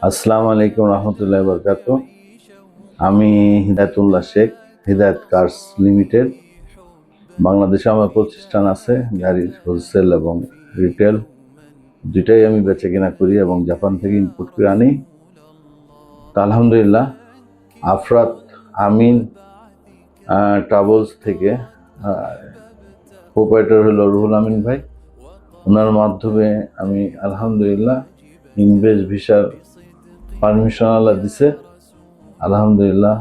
আসসালামু আলাইকুম রহমতুল্লাহ বরকাত। আমি হিদায়তুল্লাহ শেখ, হিদায়ত কার্স লিমিটেড। বাংলাদেশে আমার প্রতিষ্ঠান আছে, গাড়ির হোলসেল এবং রিটেল দুটাই আমি বেচে কেনা করি এবং জাপান থেকে ইম্পোর্ট করে আনি। তা আলহামদুলিল্লাহ আফরাত আমিন ট্রাভেলস থেকে প্রোপাইটার হলো রুহুল আমিন ভাই। ওনার মাধ্যমে আমি আলহামদুলিল্লাহ ইনভেস্ট ভিসার পারমিশন আল্লাহ দিছে, আলহামদুলিল্লাহ।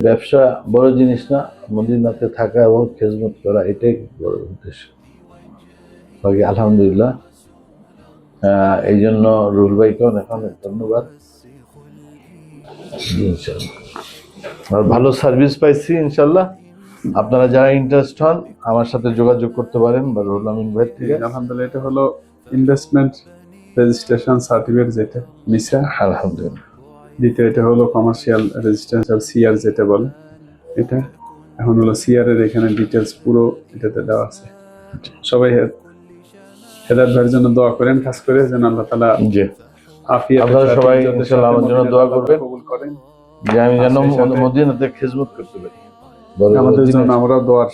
ব্যবসা বড় জিনিস না, মদিনাতে থাকা এবং খেজমত করা এটাই বড় উদ্দেশ্য। বাকি আলহামদুলিল্লাহ এই জন্য রুল ভাইকে অনেক অনেক ধন্যবাদ। আর ভালো সার্ভিস পাইছি ইনশাল্লাহ। আপনারা যারা ইন্টারেস্ট হন আমার সাথে যোগাযোগ করতে পারেন বা রুহুল আমিন ভাই থেকে। আলহামদুলিল্লাহ এটা হলো ইনভেস্টমেন্ট রেজিস্ট্রেশন সার্টিফিকেট, যেটা মিসা। আলহামদুলিল্লাহ। দ্বিতীয় এটা হলো কমার্শিয়াল রেজিস্ট্রেশন সিআর যেটা বলে, এটা এখন হলো সিআর এর এখানে ডিটেলস পুরো এটাতে দেওয়া আছে। সবাই হেদায়েত ভাইয়ের জন্য দোয়া করেন, খাস করে যেন আল্লাহ তাআলা জি আফিয়াত আপনারা সবাই ইনশাআল্লাহ আমার জন্য দোয়া করবেন কবুল করেন, যে আমি যেন মদিনাতে খেজমত করতে পারি। আমাদের জন্য আমরা দোয়ার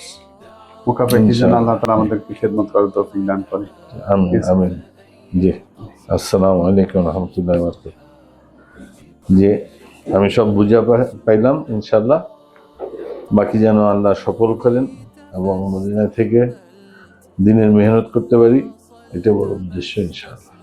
মুখাপেক্ষী যেন আল্লাহ তাআলা আমাদেরকে খেদমত করার তৌফিক দান করে। আমিন আমিন। জি আসসালামু আলাইকুম রহমতুল্লাহি ওয়া বারাকাতুহু। জি আমি সব বুঝা পাইলাম ইনশাআল্লাহ। বাকি যেন আল্লাহ সফল করেন এবং মদিনা থেকে দিনের মেহনত করতে পারি, এটা বড় উদ্দেশ্য ইনশাআল্লাহ।